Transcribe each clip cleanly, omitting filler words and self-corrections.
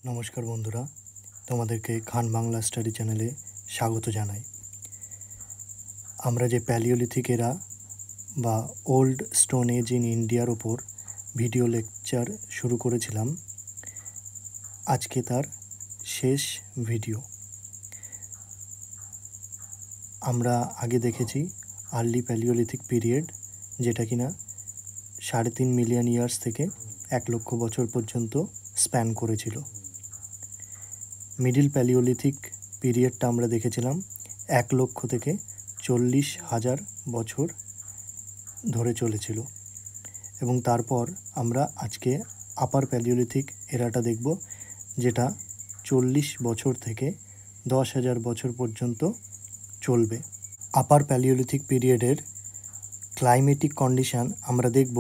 নমস্কার বন্ধুরা, তোমাদেরকে খান বাংলা স্টাডি চ্যানেলে স্বাগত জানাই। আমরা যে প্যালিওলিথিক এরা বা ওল্ড স্টোন এজ ইন ইন্ডিয়ার ওপর ভিডিও লেকচার শুরু করেছিলাম, আজকে তার শেষ ভিডিও। আমরা আগে দেখেছি আর্লি প্যালিওলিথিক পিরিয়ড, যেটা কিনা 3.5 মিলিয়ন ইয়ার্স থেকে 1 লক্ষ বছর পর্যন্ত স্প্যান করেছিল। মিডিল প্যালিওলিথিক পিরিয়ডটা আমরা দেখেছিলাম 1 লক্ষ থেকে 40,000 বছর ধরে চলেছিল, এবং তারপর আমরা আজকে আপার প্যালিওলিথিক এরাটা দেখব, যেটা 40 বছর থেকে 10,000 বছর পর্যন্ত চলবে। আপার প্যালিওলিথিক পিরিয়ডের ক্লাইমেটিক কন্ডিশান আমরা দেখব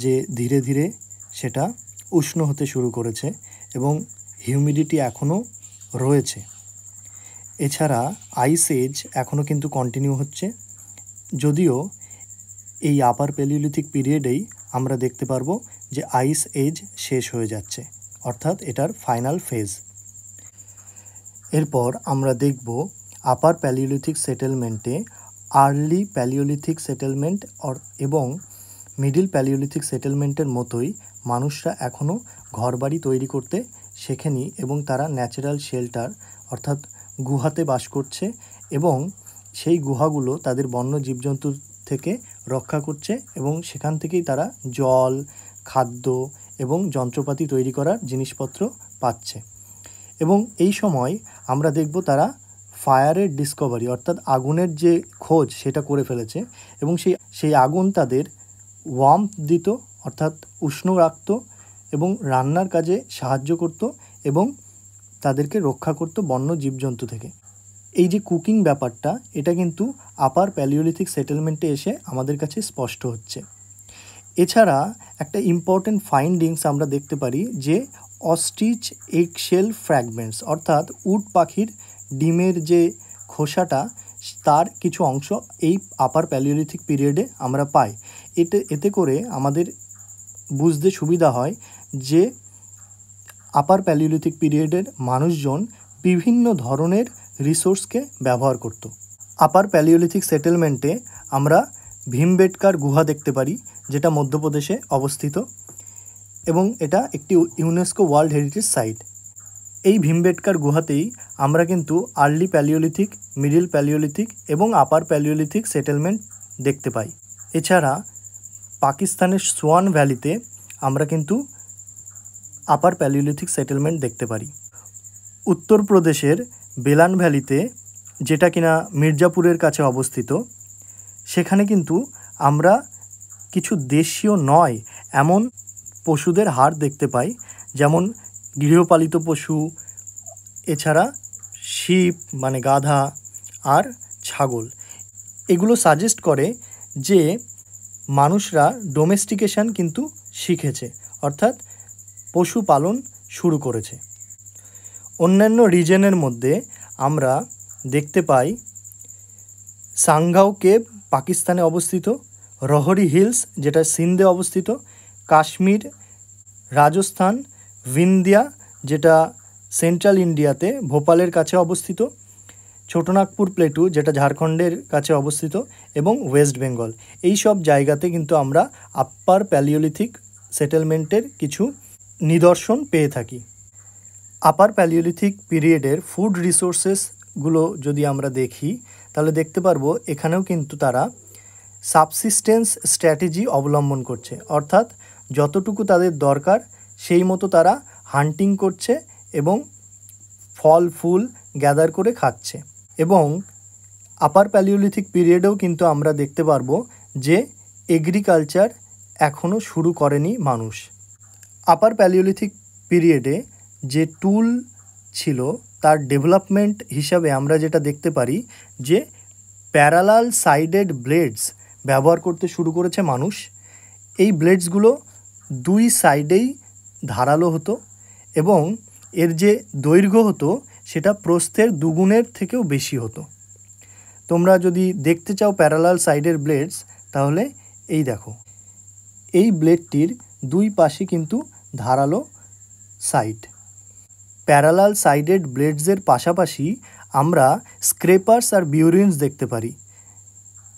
যে ধীরে ধীরে সেটা উষ্ণ হতে শুরু করেছে এবং হিউমিডিটি এখনও রয়েছে। এছাড়া আইস এজ এখনও কিন্তু কন্টিনিউ হচ্ছে, যদিও এই আপার প্যালিওলিথিক পিরিয়ডেই আমরা দেখতে পারবো যে আইস এজ শেষ হয়ে যাচ্ছে, অর্থাৎ এটার ফাইনাল ফেজ। এরপর আমরা দেখব আপার প্যালিওলিথিক সেটেলমেন্টে আর্লি প্যালিওলিথিক সেটেলমেন্ট এবং মিডিল প্যালিওলিথিক সেটেলমেন্টের মতোই মানুষরা এখনও ঘরবাড়ি তৈরি করতে শেখেনি, এবং তারা ন্যাচারাল শেল্টার অর্থাৎ গুহাতে বাস করছে, এবং সেই গুহাগুলো তাদের বন্য জীবজন্তুর থেকে রক্ষা করছে, এবং সেখান থেকেই তারা জল, খাদ্য এবং যন্ত্রপাতি তৈরি করার জিনিসপত্র পাচ্ছে। এবং এই সময় আমরা দেখব তারা ফায়ারের ডিসকভারি অর্থাৎ আগুনের যে খোঁজ সেটা করে ফেলেছে, এবং সেই আগুন তাদের ওয়ার্মথ দিত অর্থাৎ উষ্ণ রাখত, এবং রান্নার কাজে সাহায্য করত, এবং তাদেরকে রক্ষা করত বন্য জীবজন্তু থেকে। এই যে কুকিং ব্যাপারটা, এটা কিন্তু আপার প্যালিওলিথিক সেটেলমেন্টে এসে আমাদের কাছে স্পষ্ট হচ্ছে। এছাড়া একটা ইম্পর্টেন্ট ফাইন্ডিংস আমরা দেখতে পারি যে অস্ট্রিচ এগশেল ফ্র্যাগমেন্টস অর্থাৎ উট পাখির ডিমের যে খোসাটা, তার কিছু অংশ এই আপার প্যালিওলিথিক পিরিয়ডে আমরা পাই। এতে করে আমাদের বুঝতে সুবিধা হয় যে আপার প্যালিওলিথিক পিরিয়ডের মানুষজন বিভিন্ন ধরনের রিসোর্সকে ব্যবহার করত। আপার প্যালিওলিথিক সেটেলমেন্টে আমরা ভীমবেটকার গুহা দেখতে পারি, যেটা মধ্যপ্রদেশে অবস্থিত, এবং এটা একটি ইউনেস্কো ওয়ার্ল্ড হেরিটেজ সাইট। এই ভীমবেটকার গুহাতেই আমরা কিন্তু আর্লি প্যালিওলিথিক, মিডিল প্যালিওলিথিক এবং আপার প্যালিওলিথিক সেটেলমেন্ট দেখতে পাই। এছাড়া পাকিস্তানের সোয়ান ভ্যালিতে আমরা কিন্তু আপার প্যালিওলিথিক সেটেলমেন্ট দেখতে পারি। উত্তরপ্রদেশের বেলান ভ্যালিতে, যেটা কিনা মির্জাপুরের কাছে অবস্থিত, সেখানে কিন্তু আমরা কিছু দেশীয় নয় এমন পশুদের হাড় দেখতে পাই, যেমন গৃহপালিত পশু, এছাড়া শিপ মানে গাধা আর ছাগল। এগুলো সাজেস্ট করে যে মানুষরা ডোমেস্টিকেশন কিন্তু শিখেছে, অর্থাৎ পশুপালন শুরু করেছে। অন্যান্য রিজনের মধ্যে আমরা দেখতে পাই সাংগাও কেভ পাকিস্তানে অবস্থিত, রহরি হিলস যেটা সিন্ধে অবস্থিত, কাশ্মীর, রাজস্থান, ভিন্ধ্যা যেটা সেন্ট্রাল ইন্ডিয়াতে ভোপালের কাছে অবস্থিত, ছোটনাগপুর প্লেটু যেটা ঝাড়খণ্ডের কাছে অবস্থিত, এবং ওয়েস্ট বেঙ্গল। এই সব জায়গাতে কিন্তু আমরা আপার প্যালিওলিথিক সেটেলমেন্টের কিছু নিদর্শন পেয়ে থাকি। আপার প্যালিওলিথিক পিরিয়ডের ফুড রিসোর্সেসগুলো যদি আমরা দেখি, তাহলে দেখতে পারবো এখানেও কিন্তু তারা সাবসিস্টেন্স স্ট্র্যাটেজি অবলম্বন করছে, অর্থাৎ যতটুকু তাদের দরকার সেই মতো তারা হান্টিং করছে এবং ফল ফুল গ্যাদার করে খাচ্ছে। এবং আপার প্যালিওলিথিক পিরিয়ডেও কিন্তু আমরা দেখতে পারবো যে এগ্রিকালচার এখনও শুরু করেনি মানুষ। আপার প্যালিওলিথিক পিরিয়ডে যে টুল ছিল তার ডেভেলপমেন্ট হিসাবে আমরা যেটা দেখতে পারি যে প্যারালাল সাইডেড ব্লেডস ব্যবহার করতে শুরু করেছে মানুষ। এই ব্লেডসগুলো দুই সাইডেই ধারালো হতো, এবং এর যে দৈর্ঘ্য হতো সেটা প্রস্থের দুগুণের থেকেও বেশি হতো। তোমরা যদি দেখতে চাও প্যারালাল সাইডের ব্লেডস, তাহলে এই দেখো, এই ব্লেডটির দুই পাশে কিন্তু ধারালো সাইড। প্যারালাল সাইডেড ব্লেডসের পাশাপাশি আমরা স্ক্রেপার্স আর বিউরিনস দেখতে পারি।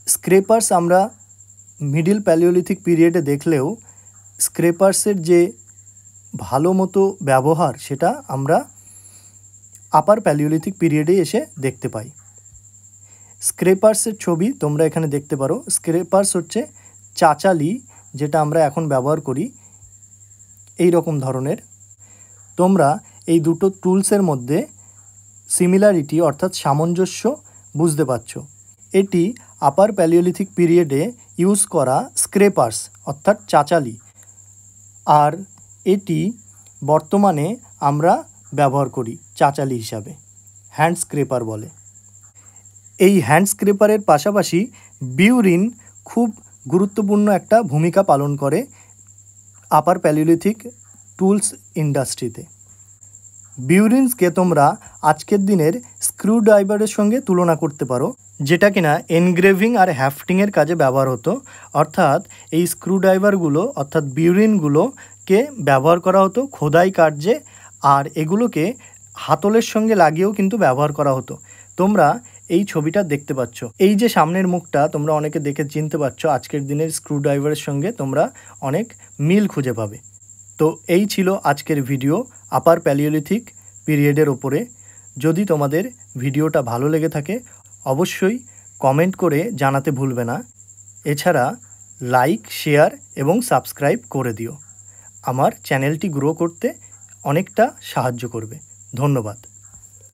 স্ক্রেপার্স আমরা মিডিল প্যালিওলিথিক পিরিয়ডে দেখলেও স্ক্রেপার্সের যে ভালো মতো ব্যবহার সেটা আমরা আপার প্যালিওলিথিক পিরিয়ডে এসে দেখতে পাই। স্ক্রেপার্সের ছবি তোমরা এখানে দেখতে পারো। স্ক্রেপার্স হচ্ছে চাচালি, যেটা আমরা এখন ব্যবহার করি এই রকম ধরনের। তোমরা এই দুটো টুলসের মধ্যে সিমিলারিটি অর্থাৎ সামঞ্জস্য বুঝতে পারছো। এটি আপার প্যালিওলিথিক পিরিয়ডে ইউজ করা স্ক্রেপার্স অর্থাৎ চাচালি, আর এটি বর্তমানে আমরা ব্যবহার করি চাচালি হিসাবে, হ্যান্ড স্ক্রেপার বলে। এই হ্যান্ড স্ক্রেপারের পাশাপাশি বিউরিন খুব গুরুত্বপূর্ণ একটা ভূমিকা পালন করে আপার প্যালিওলিথিক টুলস ইন্ডাস্ট্রিতে। বিউরিনসকে তোমরা আজকের দিনের স্ক্রু ড্রাইভারের সঙ্গে তুলনা করতে পারো, যেটা কিনা এনগ্রেভিং আর হ্যাফটিংয়ের কাজে ব্যবহার হতো। অর্থাৎ এই স্ক্রু ড্রাইভারগুলো অর্থাৎ বিউরিনগুলোকে ব্যবহার করা হতো খোদাই কার্যে, আর এগুলোকে হাতলের সঙ্গে লাগিয়েও কিন্তু ব্যবহার করা হতো। তোমরা এই ছবিটা দেখতে পাচ্ছ, এই যে সামনের মুখটা তোমরা অনেকে দেখে চিনতে পারছো, আজকের দিনের স্ক্রু ড্রাইভারের সঙ্গে তোমরা অনেক মিল খুঁজে পাবে। তো এই ছিল আজকের ভিডিও আপার প্যালিওলিথিক পিরিয়ডের ওপরে। যদি তোমাদের ভিডিওটা ভালো লেগে থাকে অবশ্যই কমেন্ট করে জানাতে ভুলবে না। এছাড়া লাইক, শেয়ার এবং সাবস্ক্রাইব করে দিও। আমার চ্যানেলটি গ্রো করতে অনেকটা সাহায্য করবে। ধন্যবাদ।